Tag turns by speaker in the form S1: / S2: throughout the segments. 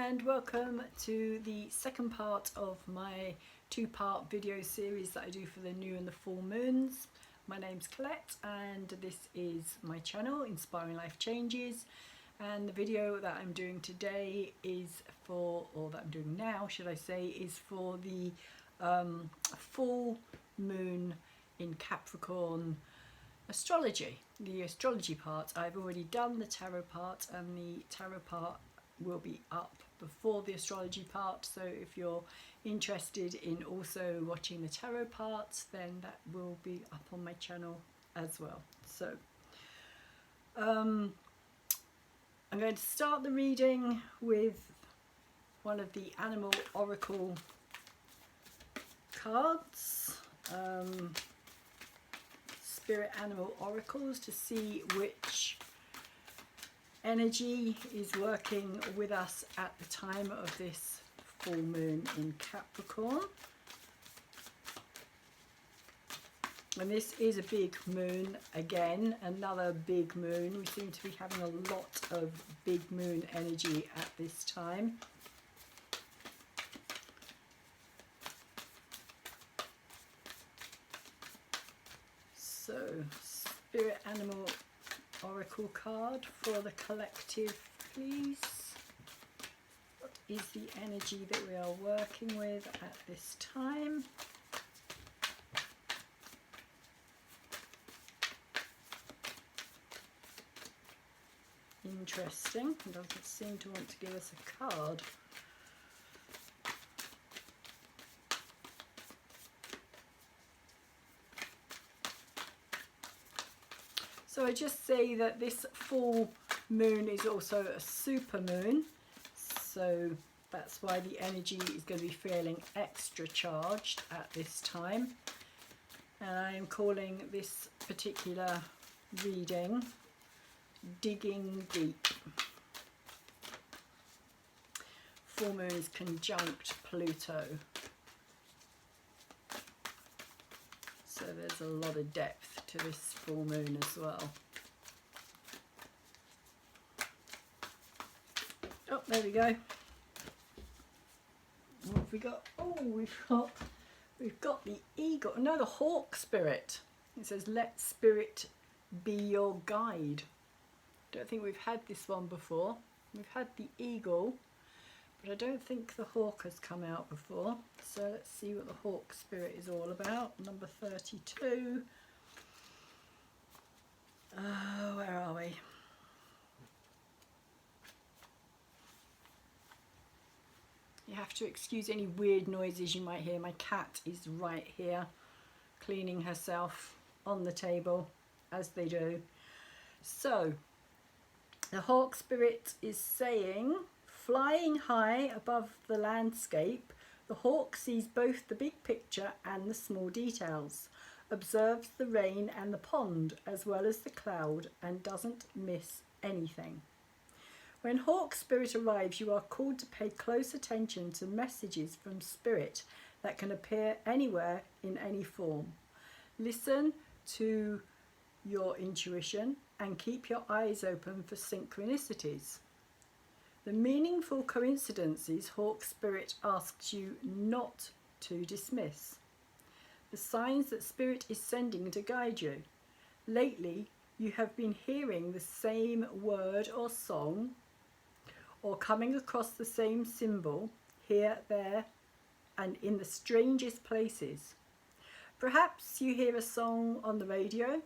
S1: and welcome to the second part of my two-part video series that I do for the new and the full moons. My name's Colette and this is my channel, Inspiring Life Changes, and the video that I'm doing today is for, or that I'm doing now should I say, is for the full moon in Capricorn astrology. The astrology part, I've already done the tarot part, and the tarot part will be up before the astrology part, so if you're interested in also watching the tarot parts, then that will be up on my channel as well. So I'm going to start the reading with one of the animal oracle cards, spirit animal oracles, to see which energy is working with us at the time of this full moon in Capricorn. And this is a big moon, again another big moon. We seem to be having a lot of big moon energy at this time. So, spirit animal oracle card for the collective, please. What is the energy that we are working with at this time? Interesting. It doesn't seem to want to give us a card. So I just say that this full moon is also a super moon, so that's why the energy is going to be feeling extra charged at this time. And I am calling this particular reading Digging Deep. Full moon is conjunct Pluto, so there's a lot of depth to this full moon as well. Oh, there we go. What have we got? Oh, we've got the eagle. No, the hawk spirit. It says, "Let spirit be your guide." Don't think we've had this one before. We've had the eagle, but I don't think the hawk has come out before. So let's see what the hawk spirit is all about. Number 32. Where are we? You have to excuse any weird noises you might hear. My cat is right here cleaning herself on the table, as they do. So the hawk spirit is saying, flying high above the landscape, the hawk sees both the big picture and the small details, observes the rain and the pond as well as the cloud, and doesn't miss anything. When hawk spirit arrives, you are called to pay close attention to messages from spirit that can appear anywhere in any form. Listen to your intuition and keep your eyes open for synchronicities. The meaningful coincidences hawk spirit asks you not to dismiss. The signs that spirit is sending to guide you. Lately, you have been hearing the same word or song, or coming across the same symbol here, there, and in the strangest places. Perhaps you hear a song on the radio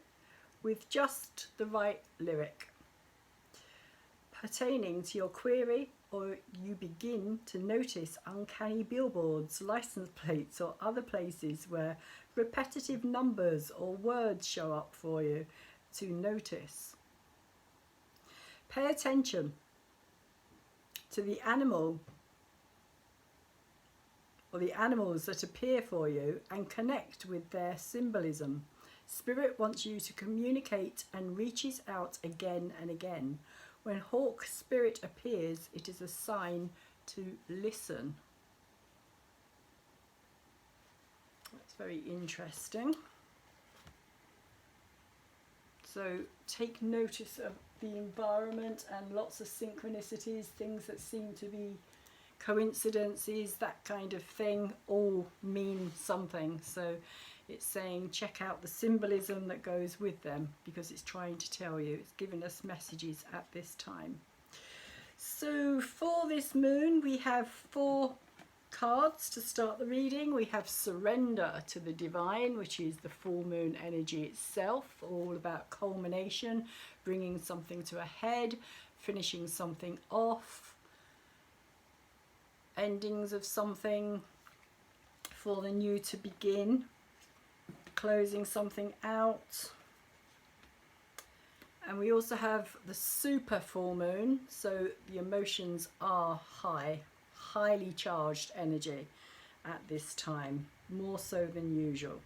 S1: with just the right lyric pertaining to your query, or you begin to notice uncanny billboards, license plates, or other places where repetitive numbers or words show up for you to notice. Pay attention to the animal or the animals that appear for you and connect with their symbolism. Spirit wants you to communicate and reaches out again and again. When hawk spirit appears, it is a sign to listen. That's very interesting. So take notice of the environment and lots of synchronicities, things that seem to be coincidences, that kind of thing, all mean something. So it's saying check out the symbolism that goes with them, because it's trying to tell you, it's giving us messages at this time. So for this moon, we have 4 cards to start the reading. We have Surrender to the Divine, which is the full moon energy itself, all about culmination, bringing something to a head, finishing something off, endings of something for the new to begin, closing something out. And we also have the super full moon, so the emotions are highly charged energy at this time, more so than usual.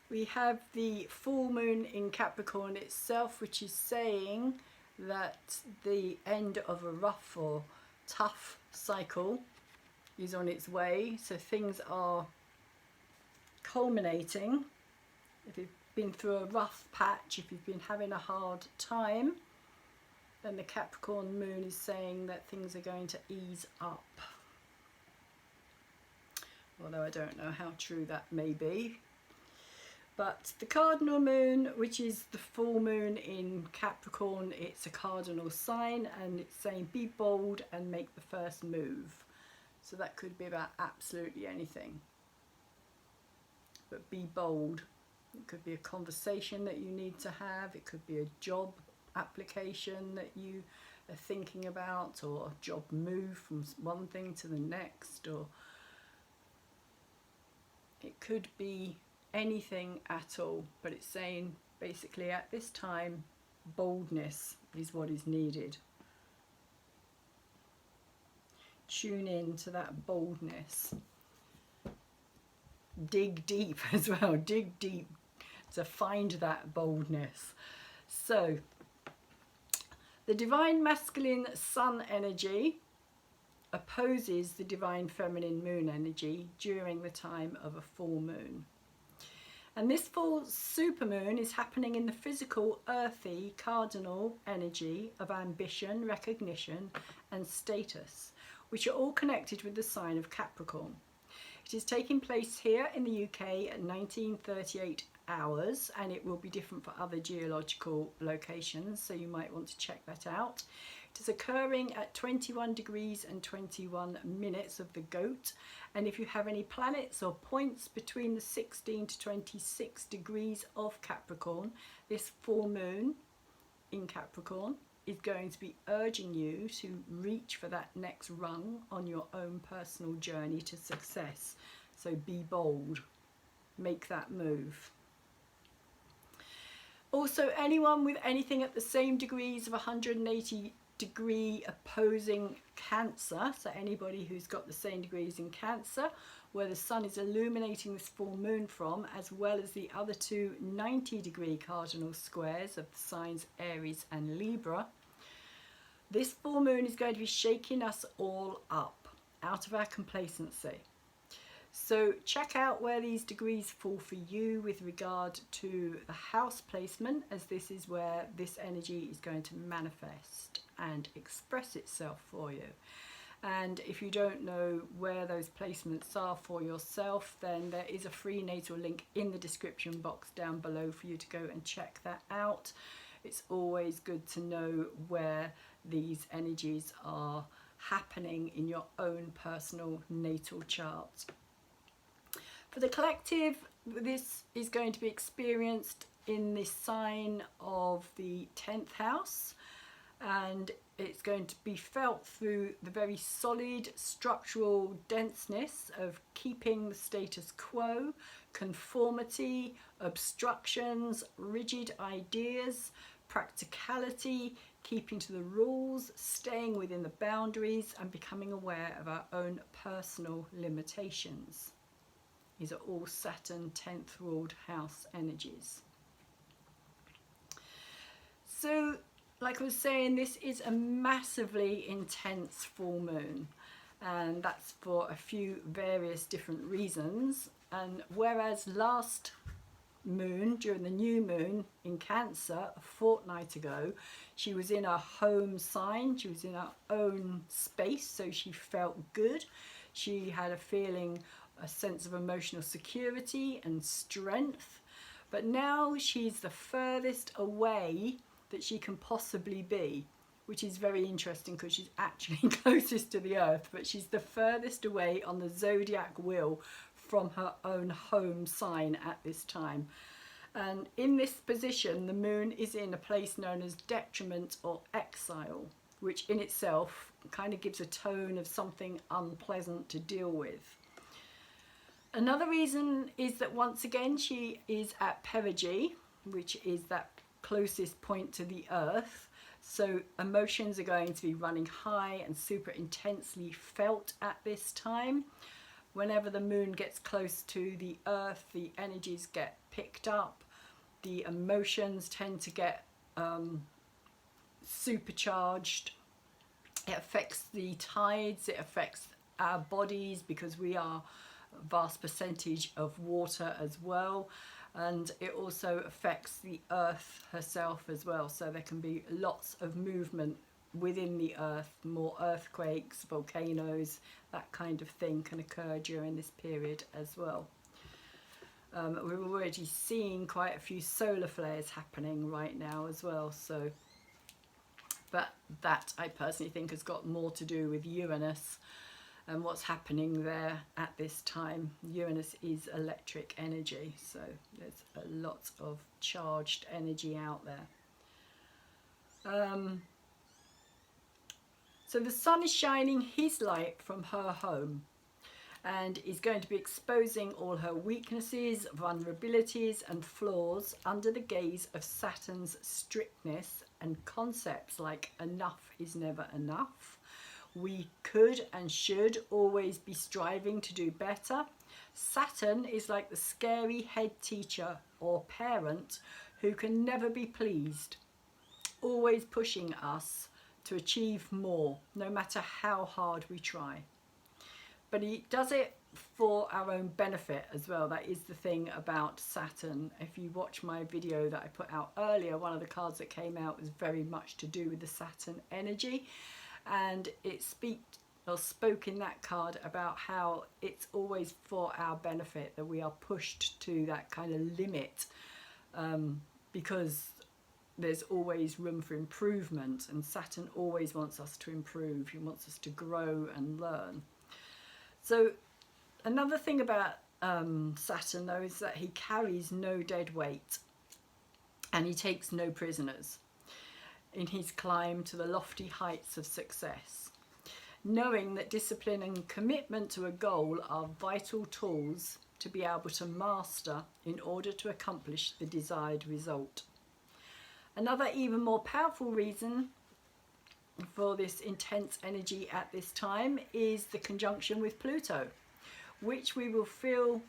S1: We have the full moon in Capricorn itself, which is saying that the end of a rough or tough cycle is on its way. So things are culminating. If you've been through a rough patch, if you've been having a hard time, then the Capricorn moon is saying that things are going to ease up. Although I don't know how true that may be. But the cardinal moon, which is the full moon in Capricorn, it's a cardinal sign, and it's saying be bold and make the first move. So that could be about absolutely anything. But be bold. It could be a conversation that you need to have. It could be a job application that you are thinking about, or a job move from one thing to the next, or it could be anything at all. But it's saying basically at this time, boldness is what is needed. Tune in to that boldness. Dig deep as well. Dig deep to find that boldness. So the divine masculine sun energy opposes the divine feminine moon energy during the time of a full moon. And this full supermoon is happening in the physical, earthy, cardinal energy of ambition, recognition and status, which are all connected with the sign of Capricorn. It is taking place here in the UK at 1938 hours, and it will be different for other geological locations, so you might want to check that out. It is occurring at 21 degrees and 21 minutes of the goat, and if you have any planets or points between the 16 to 26 degrees of Capricorn, this full moon in Capricorn is going to be urging you to reach for that next rung on your own personal journey to success. So be bold, make that move. Also, anyone with anything at the same degrees of 180 degree opposing Cancer, so anybody who's got the same degrees in Cancer, where the sun is illuminating this full moon from, as well as the other 2 90-degree cardinal squares of the signs Aries and Libra, this full moon is going to be shaking us all up out of our complacency. So check out where these degrees fall for you with regard to the house placement, as this is where this energy is going to manifest and express itself for you. And if you don't know where those placements are for yourself, then there is a free natal link in the description box down below for you to go and check that out. It's always good to know where these energies are happening in your own personal natal chart. For the collective, this is going to be experienced in the sign of the 10th house, and it's going to be felt through the very solid structural denseness of keeping the status quo, conformity, obstructions, rigid ideas, practicality, keeping to the rules, staying within the boundaries and becoming aware of our own personal limitations. These are all Saturn 10th ruled house energies. So, like I was saying, this is a massively intense full moon, and that's for a few various different reasons. And whereas last moon, during the new moon in Cancer a fortnight ago, she was in her home sign, she was in her own space, so she felt good. She had a feeling, a sense of emotional security and strength. But now she's the furthest away that she can possibly be, which is very interesting because she's actually closest to the earth, but she's the furthest away on the zodiac wheel from her own home sign at this time. And in this position, the moon is in a place known as detriment or exile, which in itself kind of gives a tone of something unpleasant to deal with. Another reason is that once again she is at perigee, which is that closest point to the earth. So emotions are going to be running high and super intensely felt at this time. Whenever the moon gets close to the earth, the energies get picked up. The emotions tend to get supercharged. It affects the tides, it affects our bodies because we are a vast percentage of water as well, and it also affects the earth herself as well, so there can be lots of movement within the earth, more earthquakes, volcanoes, that kind of thing can occur during this period as well. We're already seeing quite a few solar flares happening right now as well, so but that I personally think has got more to do with Uranus and what's happening there at this time. Uranus is electric energy, so there's a lot of charged energy out there. So the sun is shining his light from her home and is going to be exposing all her weaknesses, vulnerabilities and flaws under the gaze of Saturn's strictness and concepts like enough is never enough. We could and should always be striving to do better. Saturn is like the scary head teacher or parent who can never be pleased, always pushing us to achieve more, no matter how hard we try. But he does it for our own benefit as well. That is the thing about Saturn. If you watch my video that I put out earlier, one of the cards that came out was very much to do with the Saturn energy. And it spoke in that card about how it's always for our benefit that we are pushed to that kind of limit, because there's always room for improvement, and Saturn always wants us to improve. He wants us to grow and learn. So another thing about Saturn though is that he carries no dead weight and he takes no prisoners in his climb to the lofty heights of success, knowing that discipline and commitment to a goal are vital tools to be able to master in order to accomplish the desired result. Another even more powerful reason for this intense energy at this time is the conjunction with Pluto, which we will feel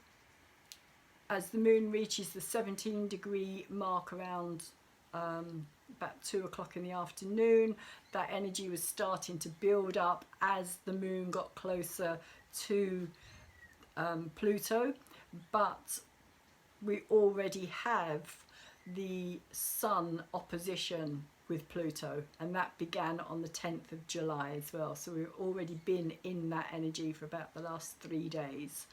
S1: as the moon reaches the 17-degree mark around about 2 o'clock in the afternoon. That energy was starting to build up as the moon got closer to Pluto, but we already have the Sun opposition with Pluto, and that began on the 10th of July as well. So we've already been in that energy for about the last 3 days.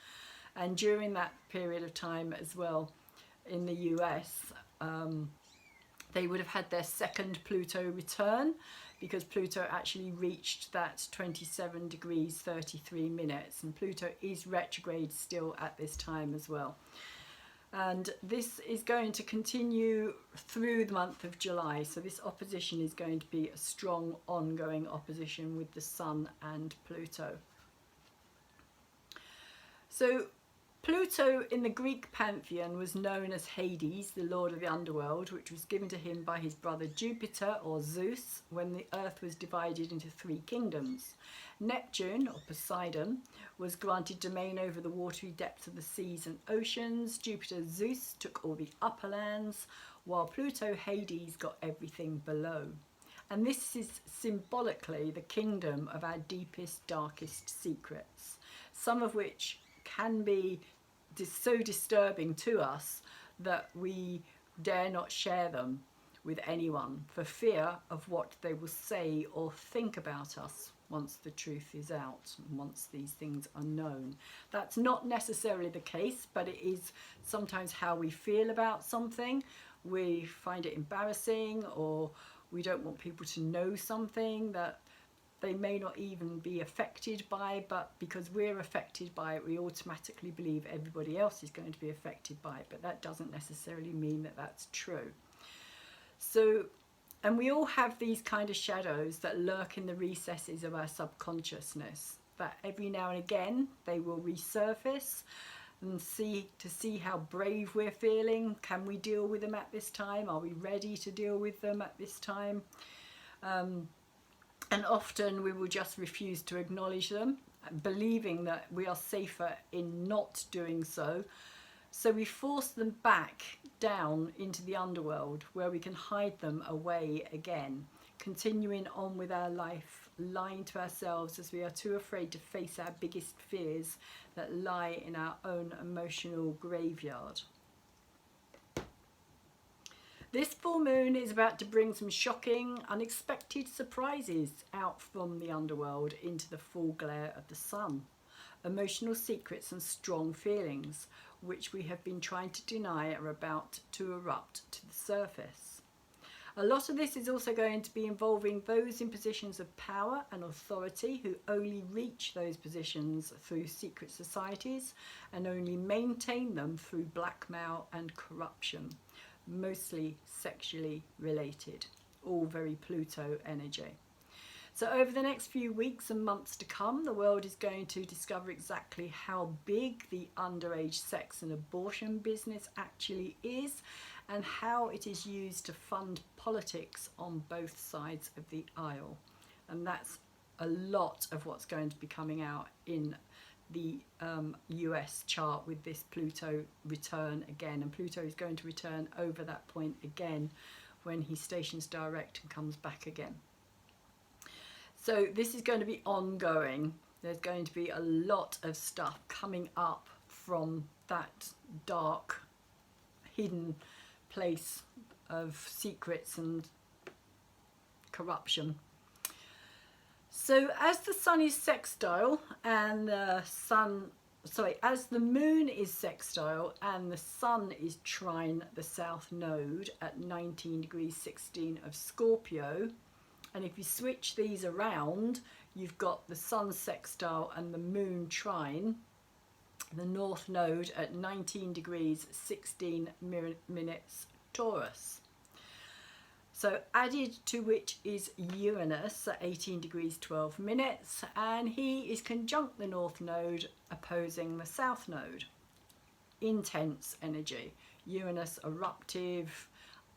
S1: And during that period of time as well, in the US, they would have had their second Pluto return, because Pluto actually reached that 27 degrees 33 minutes, and Pluto is retrograde still at this time as well. And this is going to continue through the month of July. So this opposition is going to be a strong ongoing opposition with the Sun and Pluto. So Pluto in the Greek pantheon was known as Hades, the lord of the underworld, which was given to him by his brother Jupiter, or Zeus, when the earth was divided into 3 kingdoms. Neptune, or Poseidon, was granted domain over the watery depths of the seas and oceans. Jupiter, Zeus, took all the upper lands, while Pluto, Hades, got everything below. And this is symbolically the kingdom of our deepest, darkest secrets, some of which can be so disturbing to us that we dare not share them with anyone for fear of what they will say or think about us once the truth is out and once these things are known. That's not necessarily the case, but it is sometimes how we feel about something. We find it embarrassing, or we don't want people to know something that they may not even be affected by, but because we're affected by it, we automatically believe everybody else is going to be affected by it, but that doesn't necessarily mean that that's true. So, and we all have these kind of shadows that lurk in the recesses of our subconsciousness, that every now and again they will resurface, and see how brave we're feeling. Can we deal with them at this time? Are we ready to deal with them at this time? And often we will just refuse to acknowledge them, believing that we are safer in not doing so. So we force them back down into the underworld, where we can hide them away again, continuing on with our life, lying to ourselves as we are too afraid to face our biggest fears that lie in our own emotional graveyard. This full moon is about to bring some shocking, unexpected surprises out from the underworld into the full glare of the sun. Emotional secrets and strong feelings, which we have been trying to deny, are about to erupt to the surface. A lot of this is also going to be involving those in positions of power and authority who only reach those positions through secret societies and only maintain them through blackmail and corruption, mostly sexually related, all very Pluto energy. So over the next few weeks and months to come, the world is going to discover exactly how big the underage sex and abortion business actually is, and how it is used to fund politics on both sides of the aisle. And that's a lot of what's going to be coming out in the US chart with this Pluto return again. And Pluto is going to return over that point again when he stations direct and comes back again. So this is going to be ongoing. There's going to be a lot of stuff coming up from that dark, hidden place of secrets and corruption. So as the sun is sextile and as the moon is sextile and the sun is trine the south node at 19 degrees 16 of Scorpio, and if you switch these around, you've got the sun sextile and the moon trine the north node at 19 degrees 16 minutes Taurus. So added to which is Uranus at 18 degrees 12 minutes, and he is conjunct the north node opposing the south node. Intense energy. Uranus eruptive,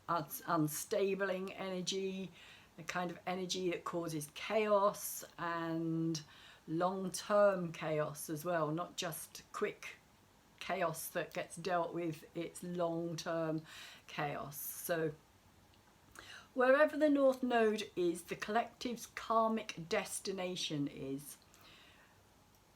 S1: unstabling energy, the kind of energy that causes chaos and long-term chaos as well, not just quick chaos that gets dealt with, it's long-term chaos. So wherever the north node is, the collective's karmic destination is.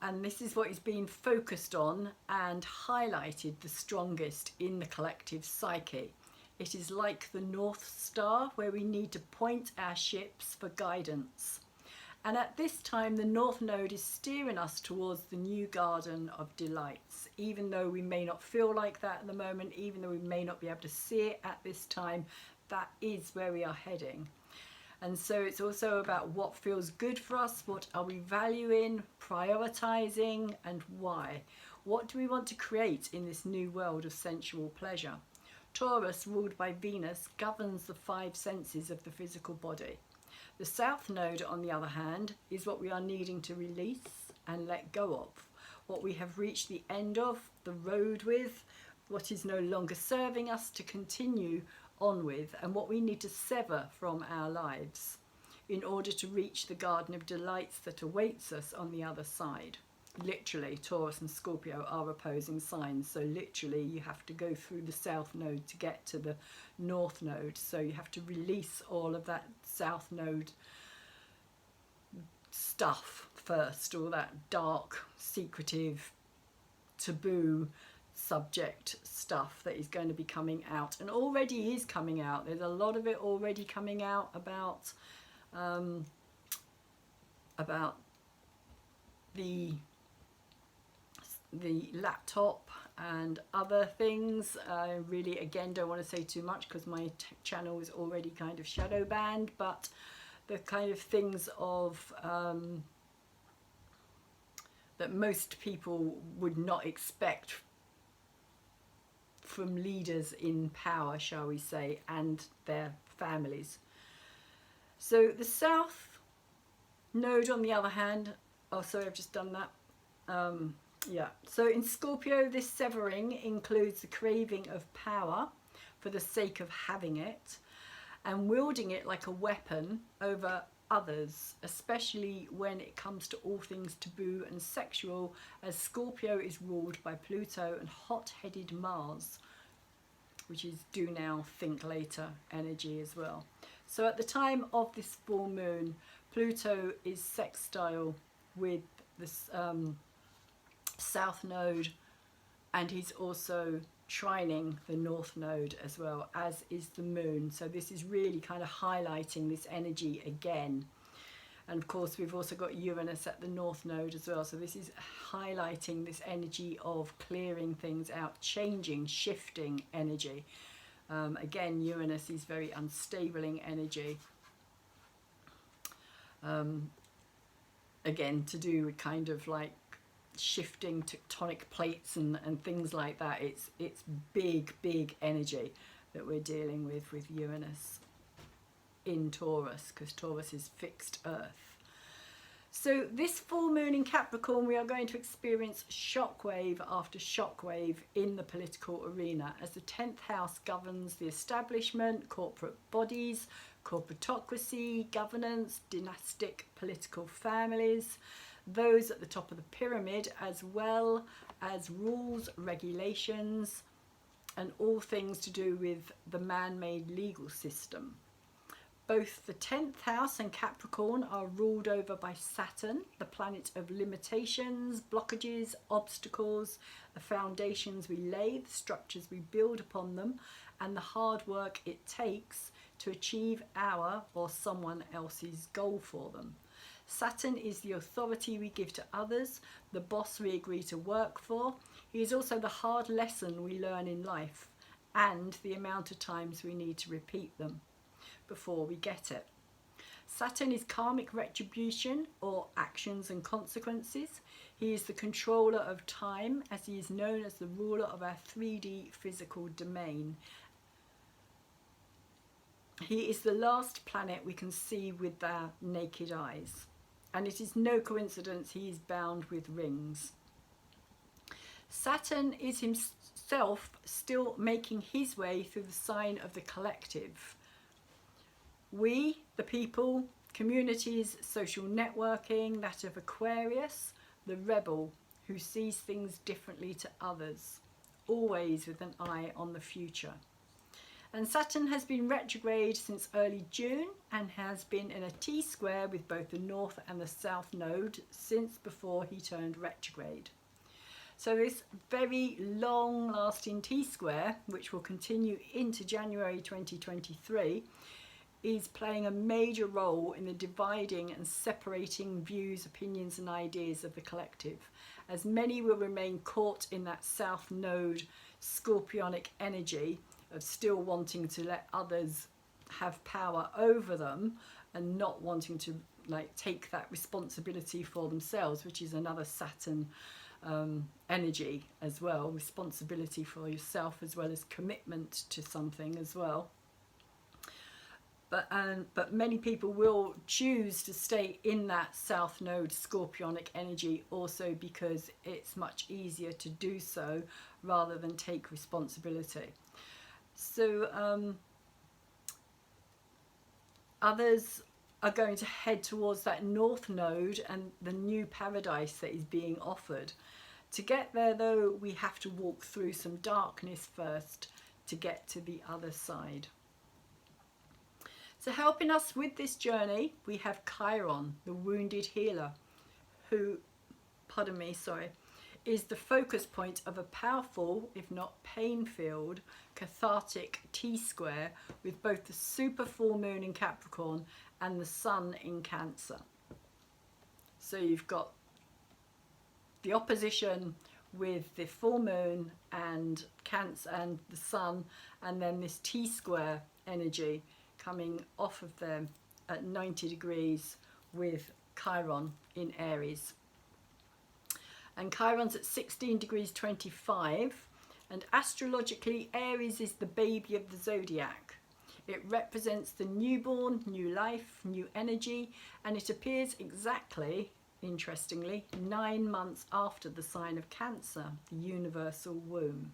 S1: And this is what is being focused on and highlighted the strongest in the collective psyche. It is like the North Star, where we need to point our ships for guidance. And at this time, the North Node is steering us towards the new garden of delights. Even though we may not feel like that at the moment, even though we may not be able to see it at this time, that is where we are heading. And so it's also about what feels good for us, what are we valuing, prioritizing, and why. What do we want to create in this new world of sensual pleasure? Taurus, ruled by Venus, governs the five senses of the physical body. The South Node, on the other hand, is what we are needing to release and let go of, what we have reached the end of, the road with, what is no longer serving us to continue on with, and what we need to sever from our lives in order to reach the garden of delights that awaits us on the other side. Literally, Taurus and Scorpio are opposing signs, so literally you have to go through the South Node to get to the North Node. So you have to release all of that South Node stuff first, all that dark, secretive, taboo subject stuff that is going to be coming out, and already is coming out. There's a lot of it already coming out about the laptop and other things. I really, again, don't want to say too much because my channel is already kind of shadow banned, but the kind of things of that most people would not expect from leaders in power, shall we say, and their families. So the South Node, on the other hand, oh sorry, I've just done that. Yeah, so in Scorpio, this severing includes the craving of power for the sake of having it and wielding it like a weapon over others, especially when it comes to all things taboo and sexual, as Scorpio is ruled by Pluto and hot-headed Mars, which is do now, think later energy as well. So at the time of this full moon, Pluto is sextile with this South Node, and he's also trining the North Node as well, as is the moon. So this is really kind of highlighting this energy again. And of course we've also got Uranus at the North Node as well, so this is highlighting this energy of clearing things out, changing, shifting energy. Again, Uranus is very unstable energy. Again, to do with kind of like shifting tectonic plates and things like that. It's big energy that we're dealing with Uranus in Taurus, because Taurus is fixed earth. So this full moon in Capricorn, we are going to experience shockwave after shockwave in the political arena, as the 10th house governs the establishment, corporate bodies, corporatocracy, governance, dynastic political families, those at the top of the pyramid, as well as rules, regulations, and all things to do with the man-made legal system. Both the 10th house and Capricorn are ruled over by Saturn, the planet of limitations, blockages, obstacles, the foundations we lay, the structures we build upon them, and the hard work it takes to achieve our or someone else's goal for them. Saturn is the authority we give to others, the boss we agree to work for. He is also the hard lesson we learn in life, and the amount of times we need to repeat them before we get it. Saturn is karmic retribution, or actions and consequences. He is the controller of time, as he is known as the ruler of our 3D physical domain. He is the last planet we can see with our naked eyes, and it is no coincidence he is bound with rings. Saturn is himself still making his way through the sign of the collective. We, the people, communities, social networking, that of Aquarius, the rebel who sees things differently to others, always with an eye on the future. And Saturn has been retrograde since early June and has been in a T-square with both the North and the South Node since before he turned retrograde. So this very long-lasting T-square, which will continue into January 2023, is playing a major role in the dividing and separating views, opinions and ideas of the collective, as many will remain caught in that South Node scorpionic energy of still wanting to let others have power over them and not wanting to like take that responsibility for themselves, which is another Saturn energy as well, responsibility for yourself as well as commitment to something as well. But many people will choose to stay in that South Node scorpionic energy also because it's much easier to do so rather than take responsibility. So others are going to head towards that North Node and the new paradise that is being offered. To get there though, we have to walk through some darkness first to get to the other side. So helping us with this journey, we have Chiron, the wounded healer, who, is the focus point of a powerful, if not pain-filled, cathartic T-square with both the super full moon in Capricorn and the sun in Cancer. So you've got the opposition with the full moon and Cancer and the sun, and then this T-square energy coming off of them at 90 degrees with Chiron in Aries. And Chiron's at 16 degrees 25, and astrologically Aries is the baby of the zodiac. It represents the newborn, new life, new energy, and it appears exactly, interestingly, 9 months after the sign of Cancer, the universal womb.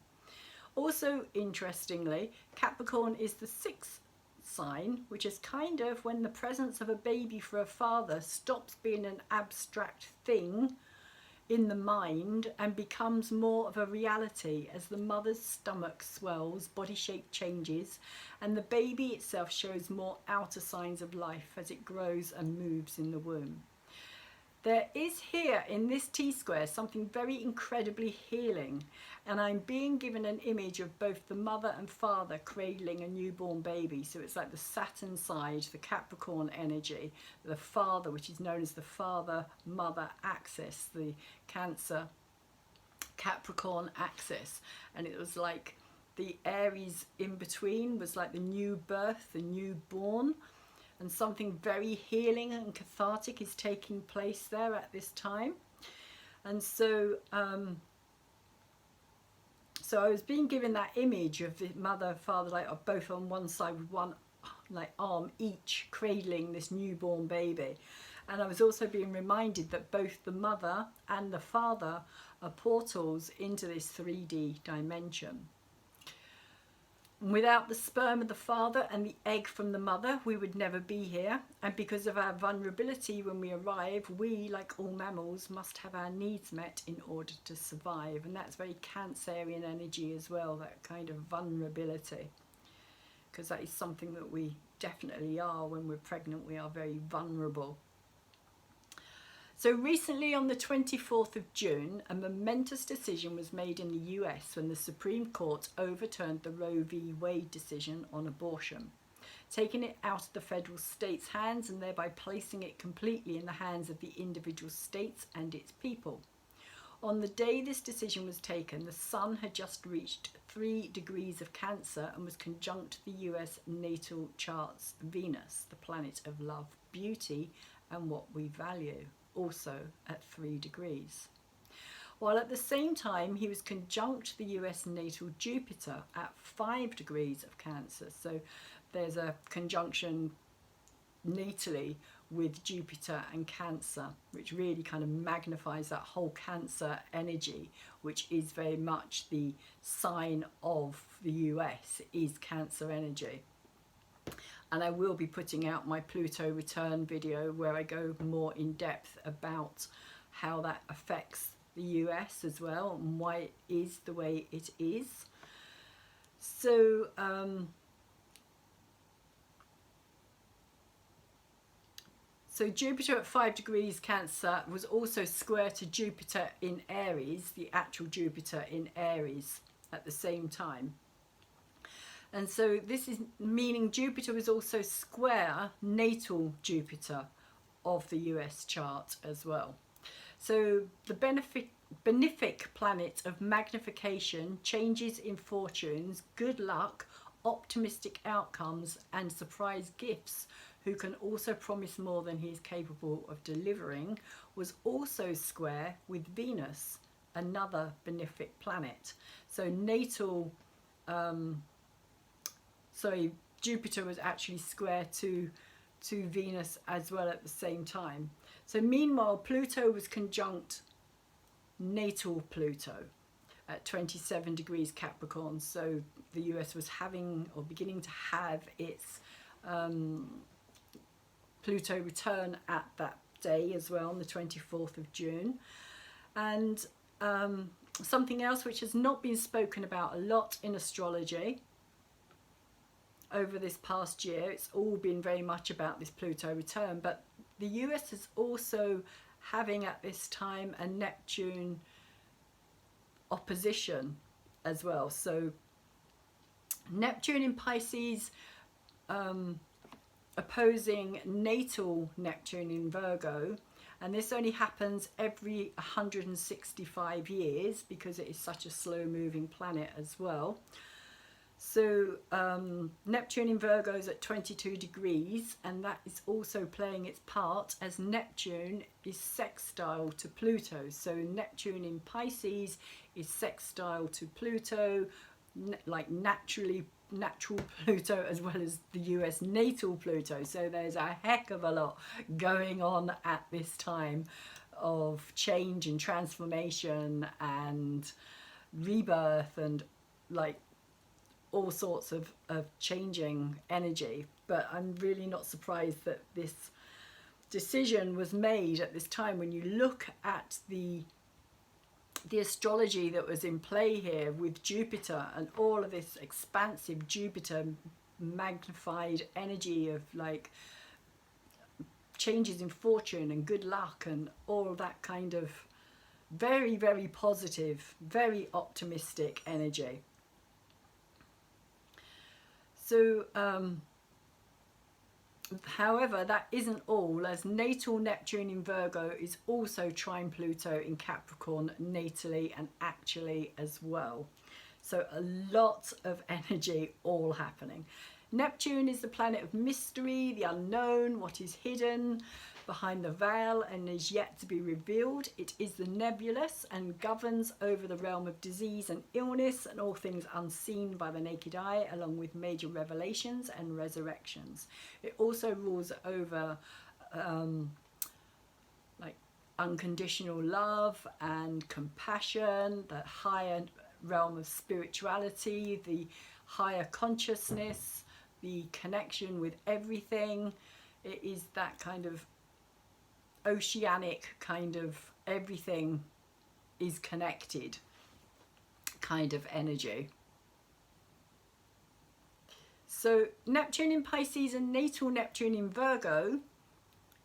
S1: Also interestingly, Capricorn is the 6th sign, which is kind of when the presence of a baby for a father stops being an abstract thing in the mind and becomes more of a reality as the mother's stomach swells, body shape changes, and the baby itself shows more outer signs of life as it grows and moves in the womb. There is here in this T-square something very incredibly healing, and I'm being given an image of both the mother and father cradling a newborn baby. So it's like the Saturn side, the Capricorn energy, the father, which is known as the father-mother axis, the Cancer Capricorn axis, and it was like the Aries in between was like the new birth, the newborn. And something very healing and cathartic is taking place there at this time. And so so I was being given that image of the mother and father, like both on one side with one like arm each cradling this newborn baby. And I was also being reminded that both the mother and the father are portals into this 3D dimension. Without the sperm of the father and the egg from the mother, we would never be here. And because of our vulnerability when we arrive, we, like all mammals, must have our needs met in order to survive. And that's very Cancerian energy as well, that kind of vulnerability. Because that is something that we definitely are when we're pregnant. We are very vulnerable. So recently on the 24th of June, a momentous decision was made in the US when the Supreme Court overturned the Roe v. Wade decision on abortion, taking it out of the federal state's hands and thereby placing it completely in the hands of the individual states and its people. On the day this decision was taken, the sun had just reached 3 degrees of Cancer and was conjunct the US natal chart's Venus, the planet of love, beauty, and what we value, also at 3 degrees. While at the same time he was conjunct the US natal Jupiter at 5 degrees of Cancer. So there's a conjunction natally with Jupiter and Cancer, which really kind of magnifies that whole Cancer energy, which is very much the sign of the US, is Cancer energy. And I will be putting out my Pluto return video where I go more in depth about how that affects the US as well and why it is the way it is. So so Jupiter at 5 degrees Cancer was also square to Jupiter in Aries, the actual Jupiter in Aries at the same time. And so this is meaning Jupiter was also square natal Jupiter of the US chart as well. So the benefic planet of magnification, changes in fortunes, good luck, optimistic outcomes and surprise gifts, who can also promise more than he is capable of delivering, was also square with Venus, another benefic planet. So natal Jupiter was actually square to Venus as well at the same time. So meanwhile, Pluto was conjunct natal Pluto at 27 degrees Capricorn. So the US was having or beginning to have its Pluto return at that day as well, on the 24th of June. And something else which has not been spoken about a lot in astrology over this past year, it's all been very much about this Pluto return, but the US is also having at this time a Neptune opposition as well. So Neptune in Pisces opposing natal Neptune in Virgo, and this only happens every 165 years because it is such a slow moving planet as well. So Neptune in Virgo is at 22 degrees, and that is also playing its part as Neptune is sextile to Pluto. So Neptune in Pisces is sextile to Pluto, like natural Pluto as well as the US natal Pluto. So there's a heck of a lot going on at this time of change and transformation and rebirth and like all sorts of changing energy. But I'm really not surprised that this decision was made at this time. When you look at the astrology that was in play here with Jupiter and all of this expansive Jupiter magnified energy of like changes in fortune and good luck and all that kind of very, very positive, very optimistic energy. So however, that isn't all, as natal Neptune in Virgo is also trine Pluto in Capricorn natally and actually as well. So a lot of energy all happening. Neptune is the planet of mystery, the unknown, what is hidden behind the veil and is yet to be revealed. It is the nebulous and governs over the realm of disease and illness and all things unseen by the naked eye, along with major revelations and resurrections. It also rules over like unconditional love and compassion, the higher realm of spirituality, the higher consciousness, the connection with everything. It is that kind of oceanic kind of everything is connected kind of energy. So Neptune in Pisces and natal Neptune in Virgo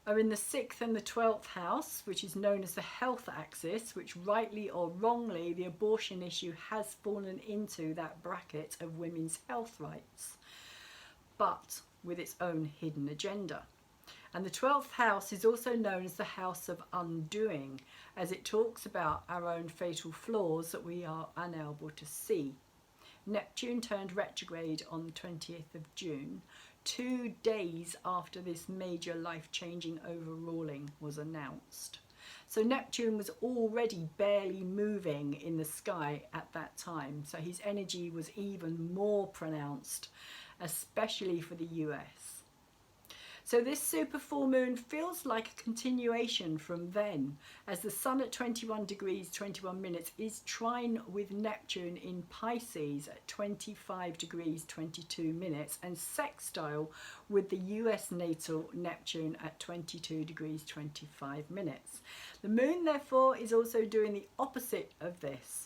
S1: are in the 6th and the 12th house, which is known as the health axis, which rightly or wrongly the abortion issue has fallen into that bracket of women's health rights, but with its own hidden agenda. And the 12th house is also known as the house of undoing, as it talks about our own fatal flaws that we are unable to see. Neptune turned retrograde on the 20th of June, 2 days after this major life-changing overruling was announced. So Neptune was already barely moving in the sky at that time, so his energy was even more pronounced, especially for the US. So this super full moon feels like a continuation from then, as the sun at 21 degrees 21 minutes is trine with Neptune in Pisces at 25 degrees 22 minutes and sextile with the US natal Neptune at 22 degrees 25 minutes. The moon therefore is also doing the opposite of this.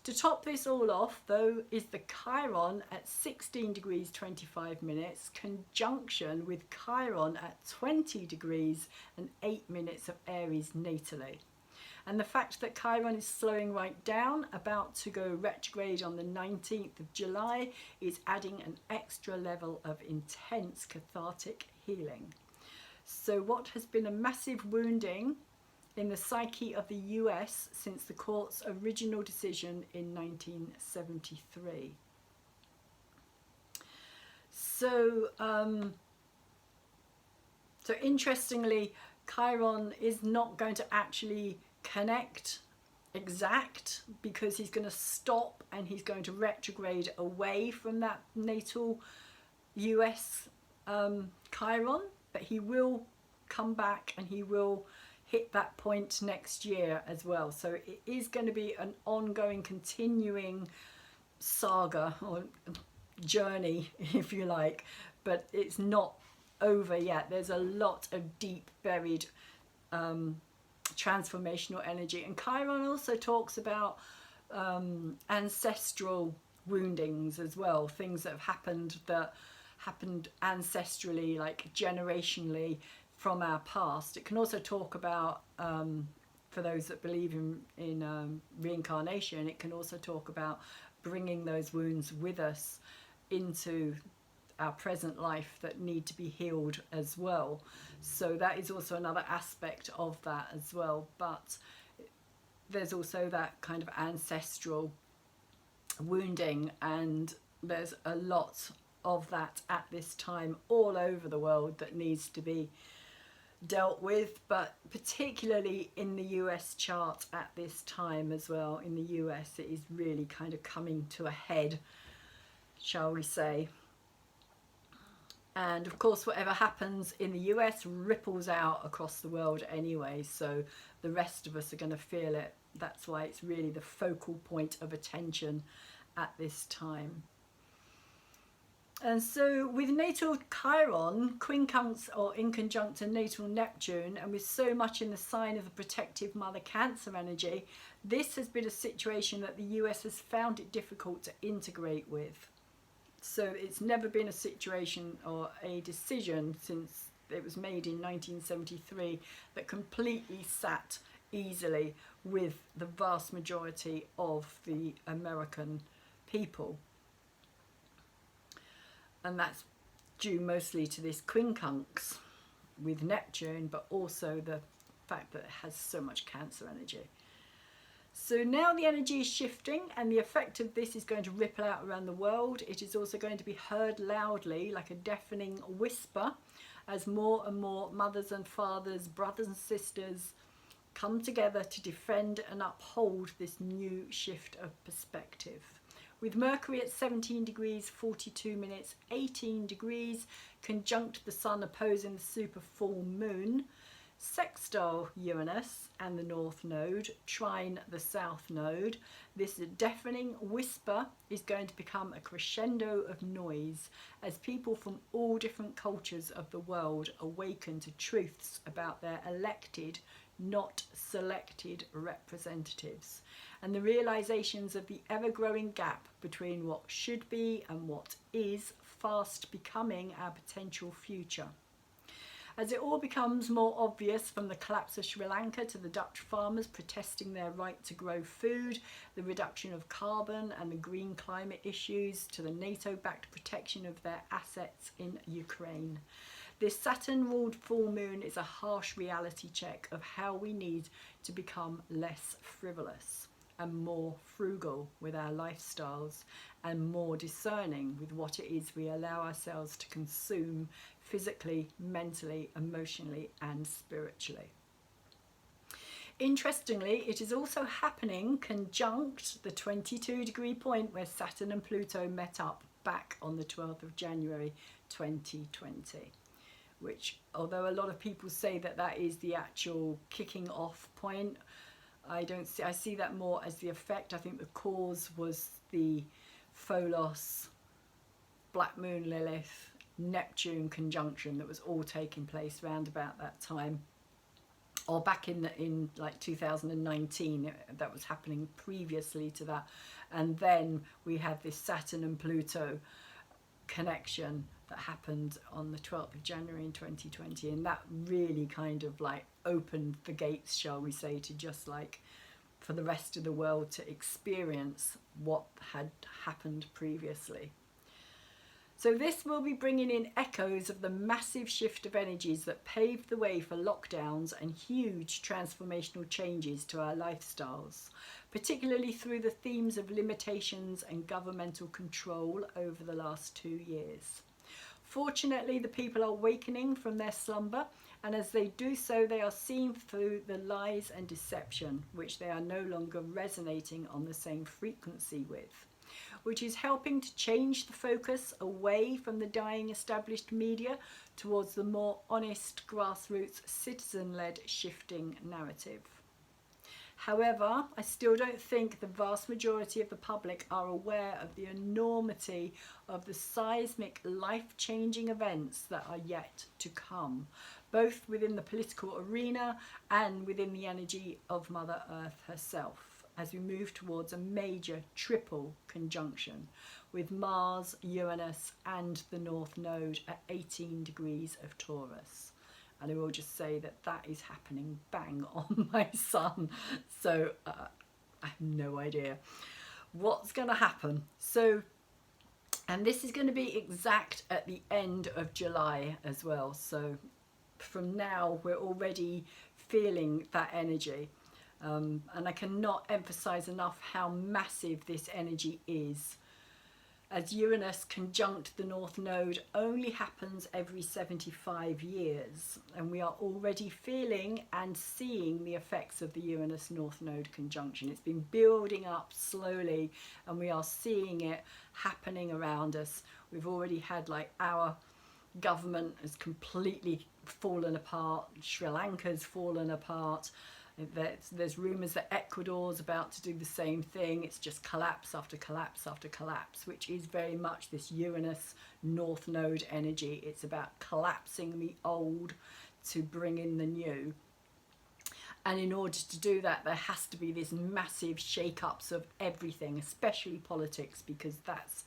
S1: To top this all off, though, is the Chiron at 16 degrees 25 minutes, conjunction with Chiron at 20 degrees and 8 minutes of Aries natally. And the fact that Chiron is slowing right down, about to go retrograde on the 19th of July, is adding an extra level of intense cathartic healing. So what has been a massive wounding in the psyche of the US since the court's original decision in 1973. So interestingly, Chiron is not going to actually connect exact, because he's going to stop and he's going to retrograde away from that natal US Chiron, but he will come back and he will hit that point next year as well. So it is going to be an ongoing, continuing saga or journey, if you like, but it's not over yet. There's a lot of deep buried transformational energy. And Chiron also talks about ancestral woundings as well, things that have happened ancestrally, like generationally, from our past. It can also talk about for those that believe in reincarnation, it can also talk about bringing those wounds with us into our present life that need to be healed as well. So that is also another aspect of that as well. But there's also that kind of ancestral wounding, and there's a lot of that at this time all over the world that needs to be dealt with, but particularly in the US chart at this time as well. In the US, it is really kind of coming to a head, shall we say. And of course, whatever happens in the US ripples out across the world anyway, so the rest of us are going to feel it. That's why it's really the focal point of attention at this time. And so with natal Chiron, quincunx or in conjunct to natal Neptune, and with so much in the sign of the protective mother Cancer energy, this has been a situation that the US has found it difficult to integrate with. So it's never been a situation or a decision since it was made in 1973 that completely sat easily with the vast majority of the American people. And that's due mostly to this quincunx with Neptune, but also the fact that it has so much Cancer energy. So now the energy is shifting, and the effect of this is going to ripple out around the world. It is also going to be heard loudly, like a deafening whisper, as more and more mothers and fathers, brothers and sisters come together to defend and uphold this new shift of perspective. With Mercury at 17 degrees, 42 minutes, 18 degrees, conjunct the Sun opposing the super full moon, sextile Uranus and the North Node, trine the South Node, this deafening whisper is going to become a crescendo of noise as people from all different cultures of the world awaken to truths about their elected, not selected representatives, and the realizations of the ever-growing gap between what should be and what is fast becoming our potential future. As it all becomes more obvious, from the collapse of Sri Lanka to the Dutch farmers protesting their right to grow food, the reduction of carbon and the green climate issues, to the NATO-backed protection of their assets in Ukraine. This Saturn-ruled full moon is a harsh reality check of how we need to become less frivolous and more frugal with our lifestyles, and more discerning with what it is we allow ourselves to consume physically, mentally, emotionally and spiritually. Interestingly, it is also happening conjunct the 22-degree point where Saturn and Pluto met up back on the 12th of January 2020, which, although a lot of people say that that is the actual kicking off point, I see that more as the effect. I think the cause was the Pholos, Black Moon Lilith, Neptune conjunction that was all taking place around about that time, or back in like 2019. That was happening previously to that, and then we had this Saturn and Pluto connection that happened on the 12th of January in 2020, and that really kind of like opened the gates, shall we say, to just like for the rest of the world to experience what had happened previously. So this will be bringing in echoes of the massive shift of energies that paved the way for lockdowns and huge transformational changes to our lifestyles, particularly through the themes of limitations and governmental control over the last 2 years. Fortunately, the people are awakening from their slumber, and as they do so, they are seeing through the lies and deception, which they are no longer resonating on the same frequency with, which is helping to change the focus away from the dying established media towards the more honest, grassroots, citizen-led shifting narrative. However, I still don't think the vast majority of the public are aware of the enormity of the seismic, life-changing events that are yet to come, both within the political arena and within the energy of Mother Earth herself, as we move towards a major triple conjunction with Mars, Uranus and the North Node at 18 degrees of Taurus. And I will just say that that is happening bang on my sun. So I have no idea what's going to happen. So, and this is going to be exact at the end of July as well. So from now, we're already feeling that energy. And I cannot emphasize enough how massive this energy is. As Uranus conjunct the North Node only happens every 75 years, and we are already feeling and seeing the effects of the Uranus North Node conjunction. It's been building up slowly, and we are seeing it happening around us. We've already had, like, our government has completely fallen apart. Sri Lanka's fallen apart. There's rumours that Ecuador's about to do the same thing. It's just collapse after collapse after collapse, which is very much this Uranus North Node energy. It's about collapsing the old to bring in the new. And in order to do that, there has to be this massive shake-ups of everything, especially politics, because that's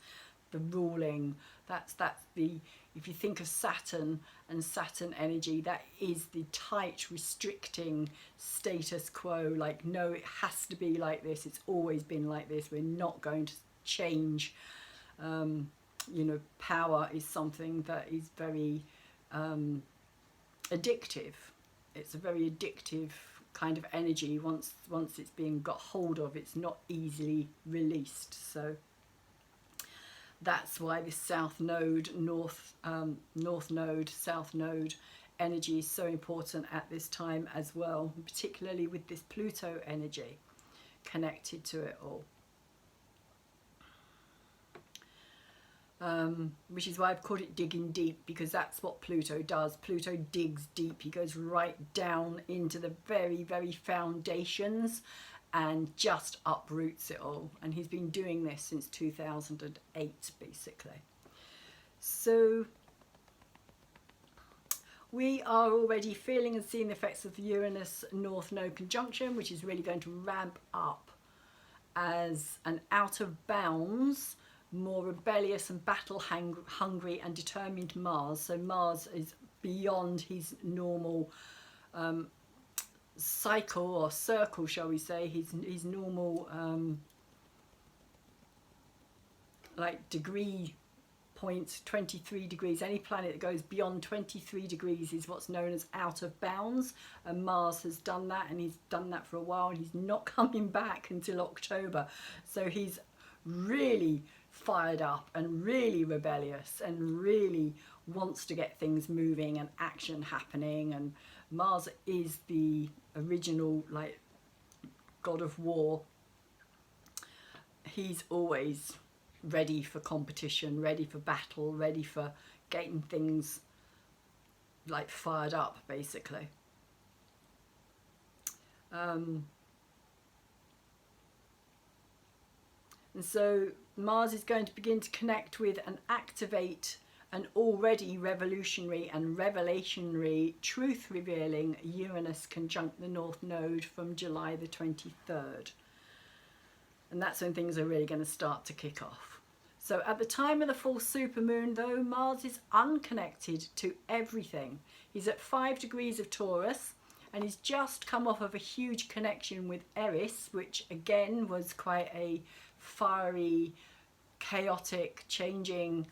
S1: the ruling, that's the, if you think of Saturn and Saturn energy, that is the tight, restricting status quo. Like, no, it has to be like this. It's always been like this. We're not going to change. You know, power is something that is very addictive. It's a very addictive kind of energy. Once it's being got hold of, it's not easily released. So that's why this South Node, North Node, South Node energy is so important at this time as well, particularly with this Pluto energy connected to it all. Which is why I've called it digging deep, because that's what Pluto does. Pluto digs deep. He goes right down into the very, very foundations and just uproots it all. And he's been doing this since 2008, basically. So we are already feeling and seeing the effects of the Uranus North Node conjunction, which is really going to ramp up as an out of bounds, more rebellious and battle hungry and determined Mars. So Mars is beyond his normal cycle or circle, shall we say, his normal like degree point, 23 degrees. Any planet that goes beyond 23 degrees is what's known as out of bounds, and Mars has done that, and he's done that for a while, and he's not coming back until October. So he's really fired up and really rebellious and really wants to get things moving and action happening. And Mars is the original, like, god of war. He's always ready for competition, ready for battle, ready for getting things like fired up, basically. And so Mars is going to begin to connect with and activate an already revolutionary and revelationary, truth-revealing Uranus conjunct the North Node from July the 23rd. And that's when things are really going to start to kick off. So at the time of the full supermoon, though, Mars is unconnected to everything. He's at 5 degrees of Taurus, and he's just come off of a huge connection with Eris, which again was quite a fiery, chaotic, changing,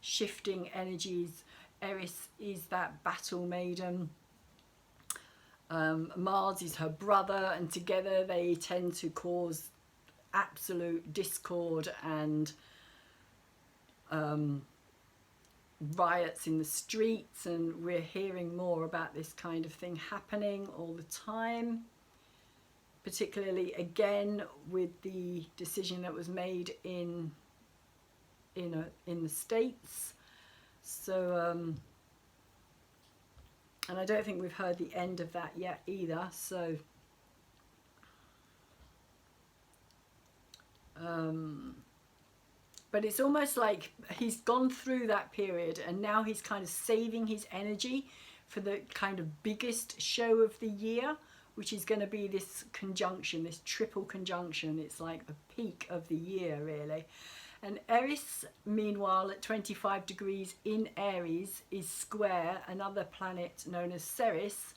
S1: shifting energies. Eris is that battle maiden. Mars is her brother, and together they tend to cause absolute discord and riots in the streets, and we're hearing more about this kind of thing happening all the time, particularly again with the decision that was made in the States. So and I don't think we've heard the end of that yet either. So but it's almost like he's gone through that period, and now he's kind of saving his energy for the kind of biggest show of the year, which is going to be this conjunction, this triple conjunction. It's like the peak of the year, really. And Eris, meanwhile, at 25 degrees in Aries, is square another planet known as Ceres,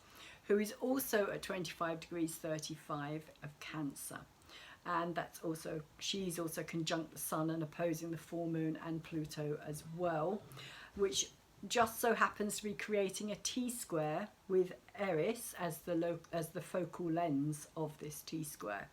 S1: who is also at 25 degrees 35 of Cancer. And that's also, she's also conjunct the Sun and opposing the full moon and Pluto as well, which just so happens to be creating a T-square with Eris as the focal lens of this T-square.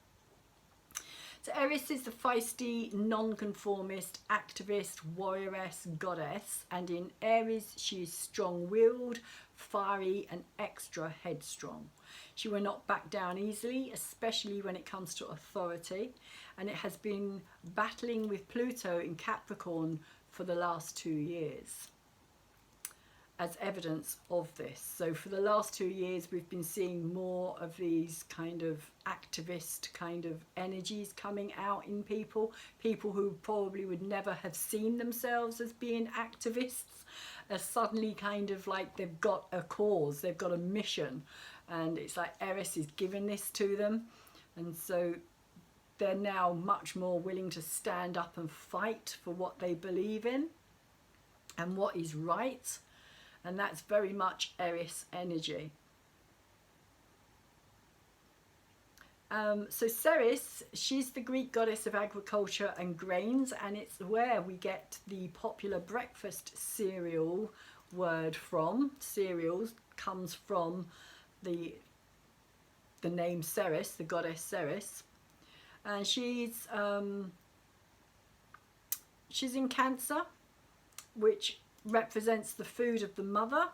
S1: So Eris is the feisty, non-conformist, activist, warrioress goddess, and in Aries she is strong-willed, fiery and extra headstrong. She will not back down easily, especially when it comes to authority, and it has been battling with Pluto in Capricorn for the last 2 years as evidence of this. So for the last 2 years we've been seeing more of these kind of activist kind of energies coming out in people who probably would never have seen themselves as being activists, are suddenly kind of like they've got a cause, they've got a mission, and it's like Eris is giving this to them, and so they're now much more willing to stand up and fight for what they believe in and what is right. And that's very much Eris energy. So Ceres, she's the Greek goddess of agriculture and grains, and it's where we get the popular breakfast cereal word from. Cereals comes from the name Ceres, the goddess Ceres, and she's in Cancer, which represents the food of the mother,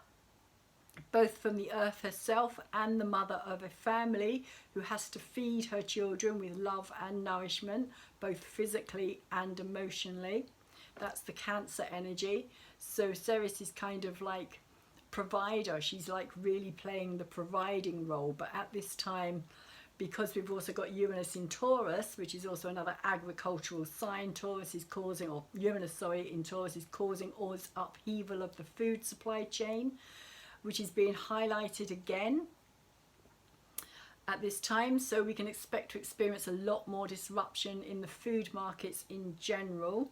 S1: both from the earth herself and the mother of a family who has to feed her children with love and nourishment, both physically and emotionally. That's the Cancer energy. So Ceres is kind of like provider. She's like really playing the providing role, but at this time, because we've also got Uranus in Taurus, which is also another agricultural sign, Taurus is causing, or Uranus, sorry, in Taurus is causing all this upheaval of the food supply chain, which is being highlighted again at this time. So we can expect to experience a lot more disruption in the food markets in general.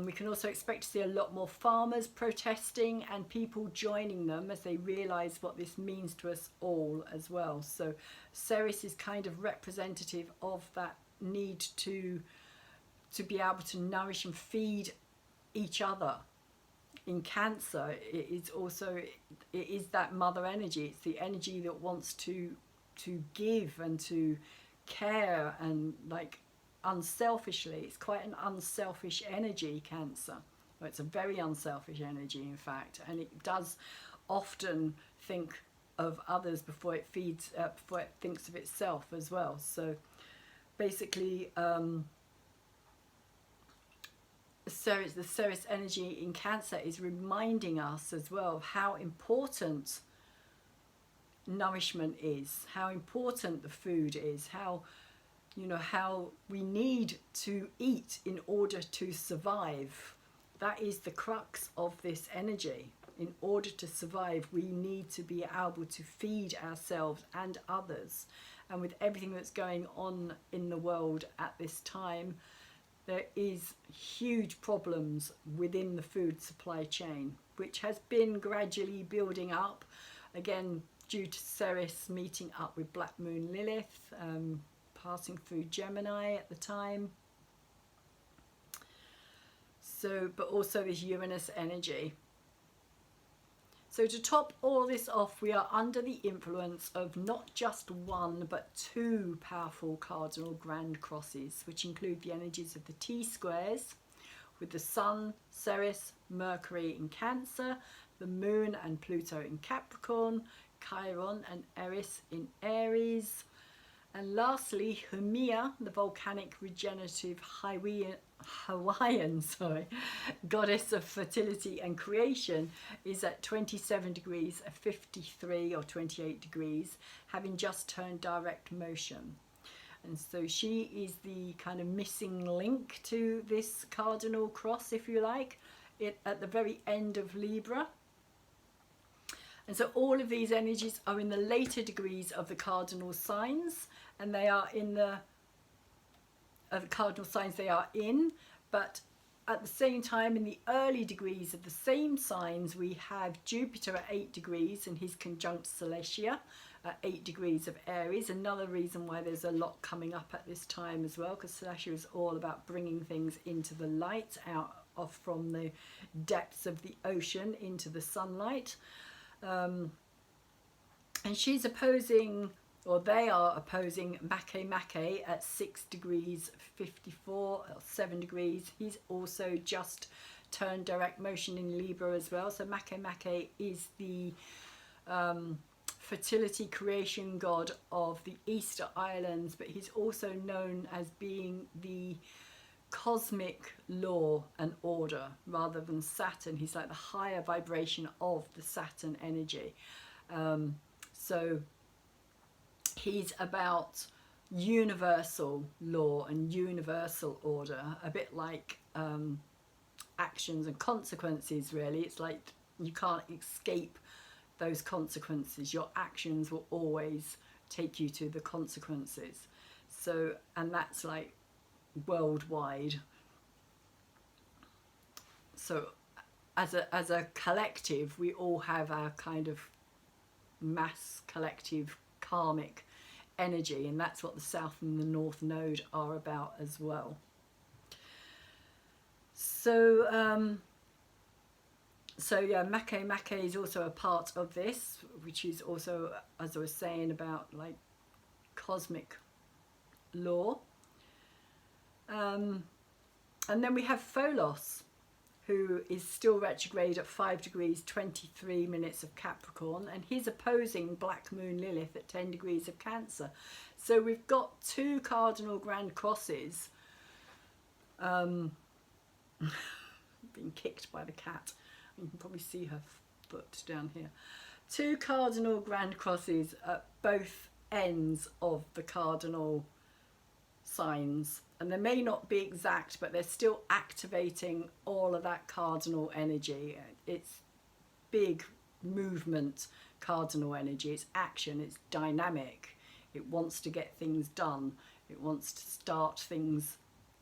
S1: We can also expect to see a lot more farmers protesting and people joining them as they realise what this means to us all as well. So Ceres is kind of representative of that need to be able to nourish and feed each other. In Cancer, it is that mother energy. It's the energy that wants to give and to care and like unselfishly. It's quite an unselfish energy, Cancer. Well, it's a very unselfish energy, in fact, and it does often think of others before it before it thinks of itself as well. So basically, the Ceres energy in Cancer is reminding us as well how important nourishment is, how important the food is, how we need to eat in order to survive. That is the crux of this energy. In order to survive, we need to be able to feed ourselves and others. And with everything that's going on in the world at this time, there is huge problems within the food supply chain, which has been gradually building up, again, due to Ceres meeting up with Black Moon Lilith, passing through Gemini at the time. So, but also this Uranus energy. So to top all this off, we are under the influence of not just one, but two powerful cardinal grand crosses, which include the energies of the T-squares, with the Sun, Ceres, Mercury in Cancer, the Moon and Pluto in Capricorn, Chiron and Eris in Aries, and lastly, Haumea, the volcanic regenerative Hawaiian goddess of fertility and creation, is at 27 degrees, 53 or 28 degrees, having just turned direct motion. And so she is the kind of missing link to this cardinal cross, if you like, at the very end of Libra. And so all of these energies are in the later degrees of the cardinal signs, and they are in the cardinal signs they are in, But at the same time, in the early degrees of the same signs, we have Jupiter at 8 degrees and he's conjunct Celestia at 8 degrees of Aries. Another reason why there's a lot coming up at this time as well, because Celestia is all about bringing things into the light, out off from the depths of the ocean into the sunlight. And she's opposing, or they are opposing Makemake at 6 degrees 54, or 7 degrees. He's also just turned direct motion in Libra as well. So Makemake is the fertility creation god of the Easter Islands, but he's also known as being the cosmic law and order rather than Saturn. He's like the higher vibration of the Saturn energy. So he's about universal law and universal order, a bit like actions and consequences, really. It's like you can't escape those consequences. Your actions will always take you to the consequences. So, and that's like worldwide. So as a collective, we all have our kind of mass collective karmic energy, and that's what the South and the North Node are about as well. So so yeah, Makemake is also a part of this, which is also, as I was saying, about like cosmic law. And then we have Pholos, who is still retrograde at 5 degrees 23 minutes of Capricorn, and he's opposing Black Moon Lilith at 10 degrees of Cancer. So we've got two cardinal grand crosses. Being kicked by the cat. You can probably see her foot down here. Two cardinal grand crosses at both ends of the cardinal signs, and they may not be exact, but they're still activating all of that cardinal energy. It's big movement cardinal energy. It's action, it's dynamic, it wants to get things done, it wants to start things,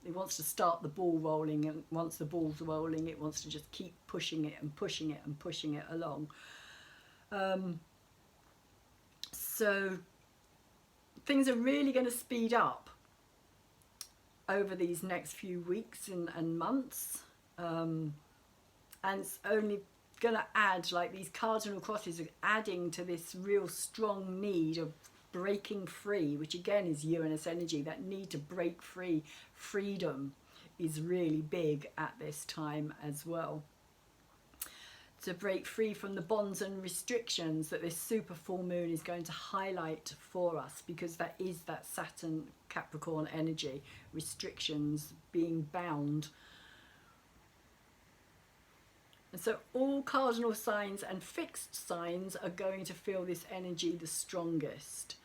S1: it wants to start the ball rolling, and once the ball's rolling it wants to just keep pushing it and pushing it and pushing it along. So things are really going to speed up over these next few weeks and months, and it's only going to add, like these cardinal crosses are adding to this real strong need of breaking free, which again is Uranus energy. That need to break free, freedom, is really big at this time as well. To break free from the bonds and restrictions that this super full moon is going to highlight for us, because that is that Saturn Capricorn energy, restrictions, being bound. And so all cardinal signs and fixed signs are going to feel this energy the strongest,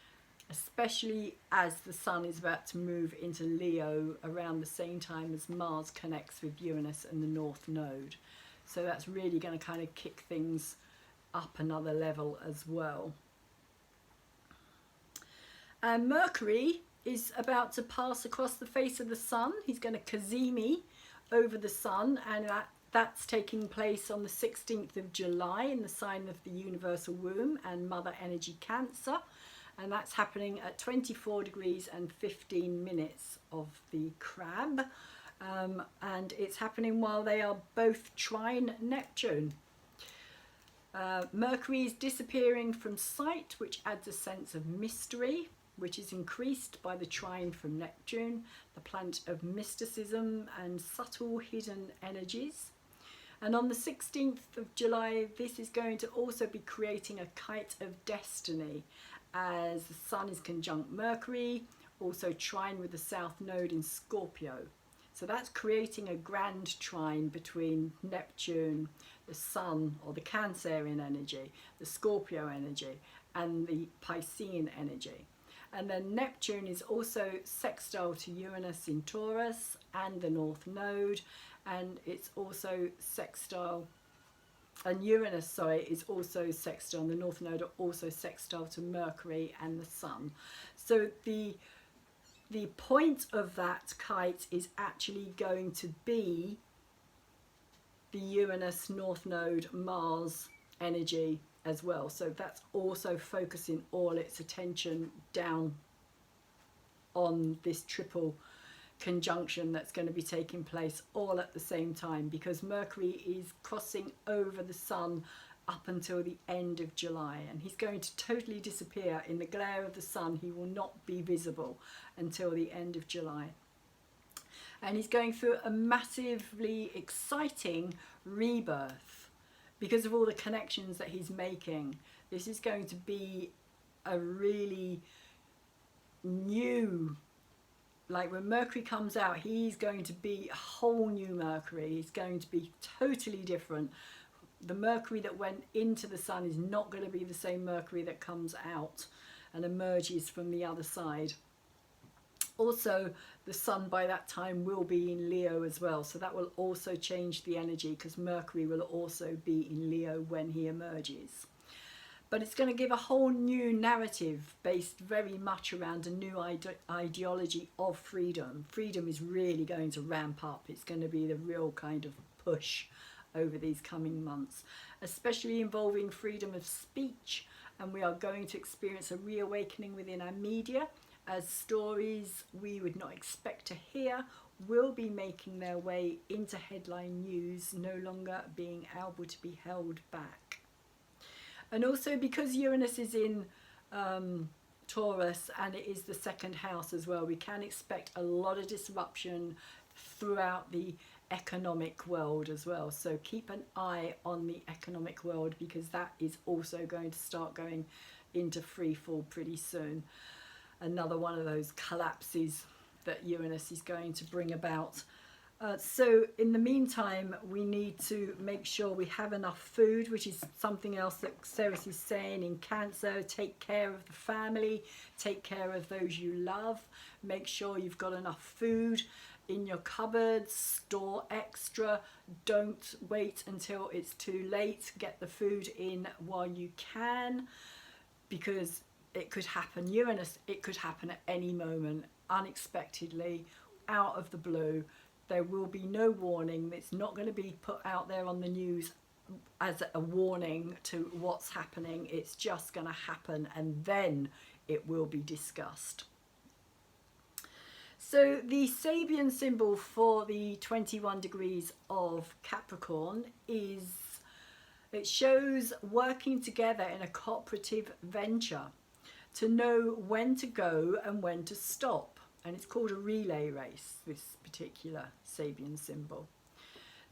S1: especially as the Sun is about to move into Leo around the same time as Mars connects with Uranus and the North Node. So that's really going to kind of kick things up another level as well. And Mercury is about to pass across the face of the Sun. He's going to cazimi over the Sun, and that's taking place on the 16th of July in the sign of the universal womb and Mother Energy Cancer. And that's happening at 24 degrees and 15 minutes of the Crab. And it's happening while they are both trine Neptune. Mercury is disappearing from sight, which adds a sense of mystery, which is increased by the trine from Neptune, the planet of mysticism and subtle hidden energies. And on the 16th of July, this is going to also be creating a kite of destiny, as the Sun is conjunct Mercury, also trine with the South Node in Scorpio. So that's creating a grand trine between Neptune, the Sun, or the Cancerian energy, the Scorpio energy, and the Piscean energy. And then Neptune is also sextile to Uranus in Taurus and the North Node, and it's also sextile, and Uranus, sorry, is also sextile, and the North Node are also sextile to Mercury and the Sun. So the the point of that kite is actually going to be the Uranus North Node Mars energy as well. So that's also focusing all its attention down on this triple conjunction that's going to be taking place all at the same time, because Mercury is crossing over the Sun up until the end of July, and he's going to totally disappear in the glare of the Sun. He will not be visible until the end of July, and he's going through a massively exciting rebirth because of all the connections that he's making. This is going to be a really new, like when Mercury comes out, he's going to be a whole new Mercury. He's going to be totally different. The Mercury that went into the Sun is not going to be the same Mercury that comes out and emerges from the other side. Also, the Sun by that time will be in Leo as well, so that will also change the energy, because Mercury will also be in Leo when he emerges. But it's going to give a whole new narrative based very much around a new ideology of freedom. Freedom is really going to ramp up. It's going to be the real kind of push over these coming months, especially involving freedom of speech. And we are going to experience a reawakening within our media, as stories we would not expect to hear will be making their way into headline news, no longer being able to be held back. And also because Uranus is in Taurus, and it is the second house as well, we can expect a lot of disruption throughout the economic world as well. So keep an eye on the economic world, because that is also going to start going into free fall pretty soon. Another one of those collapses that Uranus is going to bring about. So in the meantime, we need to make sure we have enough food, which is something else that Ceres is saying in Cancer. Take care of the family, take care of those you love, make sure you've got enough food in your cupboards, store extra, don't wait until it's too late, get the food in while you can, because it could happen. Uranus, it could happen at any moment, unexpectedly, out of the blue. There will be no warning. It's not going to be put out there on the news as a warning to what's happening. It's just going to happen, and then it will be discussed. So the Sabian symbol for the 21 degrees of Capricorn is, it shows working together in a cooperative venture to know when to go and when to stop. And it's called a relay race, this particular Sabian symbol.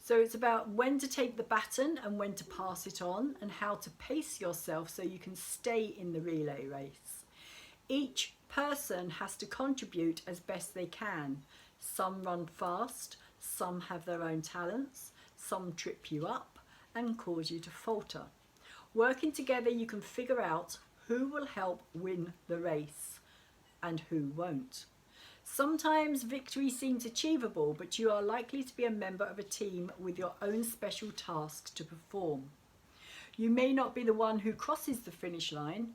S1: So it's about when to take the baton and when to pass it on, and how to pace yourself so you can stay in the relay race. Each person has to contribute as best they can. Some run fast, some have their own talents, some trip you up and cause you to falter. Working together, you can figure out who will help win the race and who won't. Sometimes victory seems achievable, but you are likely to be a member of a team with your own special tasks to perform. You may not be the one who crosses the finish line,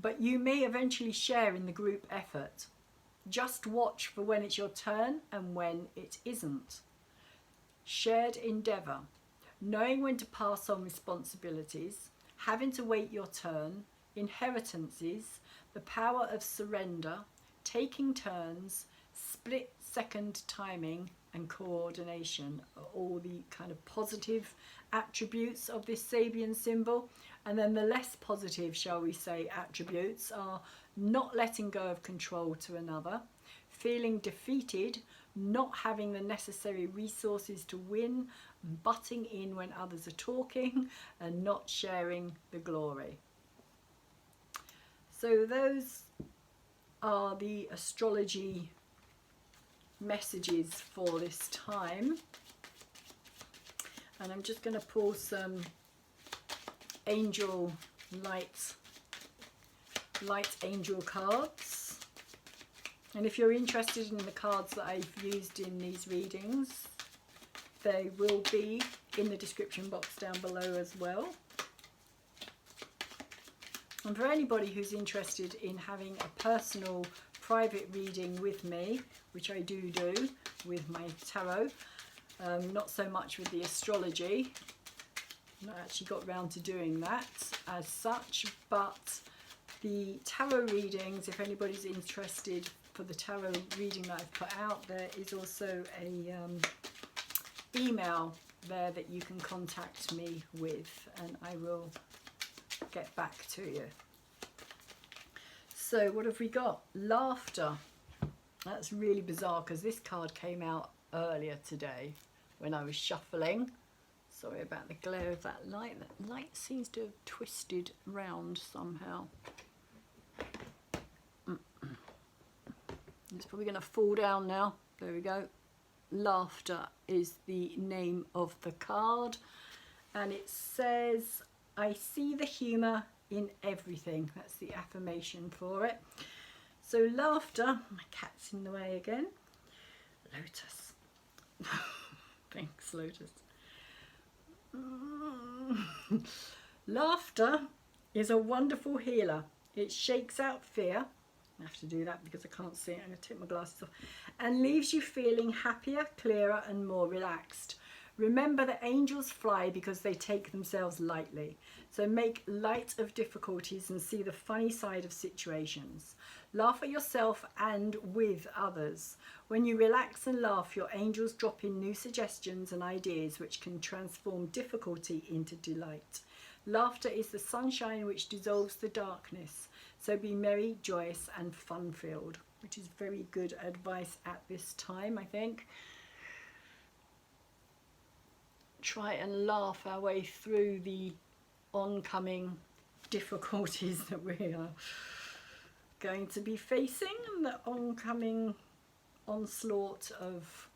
S1: but you may eventually share in the group effort. Just watch for when it's your turn and when it isn't. Shared endeavour, knowing when to pass on responsibilities, having to wait your turn, inheritances, the power of surrender, taking turns, split second timing and coordination are all the kind of positive attributes of this Sabian symbol. And then the less positive, shall we say, attributes are not letting go of control to another, feeling defeated, not having the necessary resources to win, butting in when others are talking, and not sharing the glory. So those are the astrology messages for this time. And I'm just going to pull some angel light angel cards. And if you're interested in the cards that I've used in these readings, they will be in the description box down below as well. And for anybody who's interested in having a personal private reading with me, which I do with my tarot, not so much with the astrology, not actually got round to doing that as such, but the tarot readings, if anybody's interested for the tarot reading that I've put out, there is also a email there that you can contact me with, and I will get back to you. So what have we got? Laughter. That's really bizarre because this card came out earlier today when I was shuffling. Sorry about the glare of that light. That light seems to have twisted round somehow. It's probably going to fall down now. There we go. Laughter is the name of the card, and it says, I see the humour in everything. That's the affirmation for it. So laughter, my cat's in the way again. Lotus. Thanks, Lotus. Laughter is a wonderful healer. It shakes out fear. I have to do that because I can't see it. I'm going to take my glasses off. And leaves you feeling happier, clearer and more relaxed. Remember that angels fly because they take themselves lightly. So make light of difficulties and see the funny side of situations. Laugh at yourself and with others. When you relax and laugh, your angels drop in new suggestions and ideas which can transform difficulty into delight. Laughter is the sunshine which dissolves the darkness. So be merry, joyous and fun-filled, which is very good advice at this time, I think. Try and laugh our way through the oncoming difficulties that we are going to be facing, and the oncoming onslaught of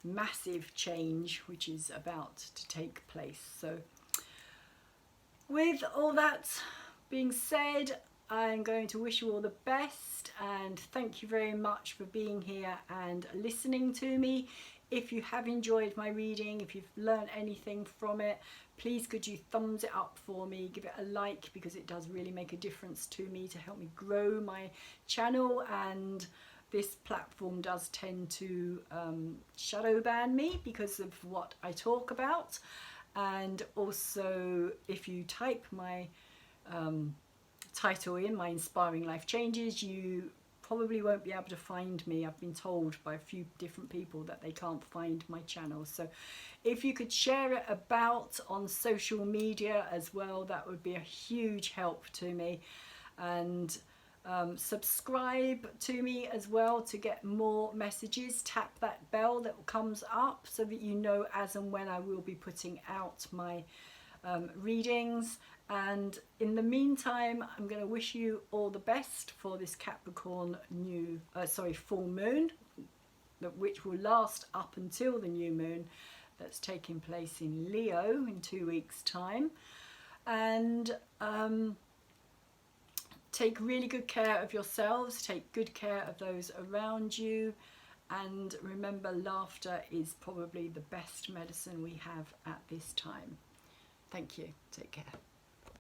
S1: massive change which is about to take place. So with all that being said, I'm going to wish you all the best and thank you very much for being here and listening to me. If you have enjoyed my reading, if you've learned anything from it, please could you thumbs it up for me, give it a like, because it does really make a difference to me to help me grow my channel, and this platform does tend to shadow ban me because of what I talk about. And also if you type my title in, my Inspiring Life Changes, you probably won't be able to find me. I've been told by a few different people that they can't find my channel. So if you could share it about on social media as well, that would be a huge help to me. And subscribe to me as well to get more messages. Tap that bell that comes up so that you know as and when I will be putting out my readings. And in the meantime, I'm going to wish you all the best for this Capricorn full moon, which will last up until the new moon that's taking place in Leo in 2 weeks' time. And take really good care of yourselves, take good care of those around you, and remember, laughter is probably the best medicine we have at this time. Thank you. Take care.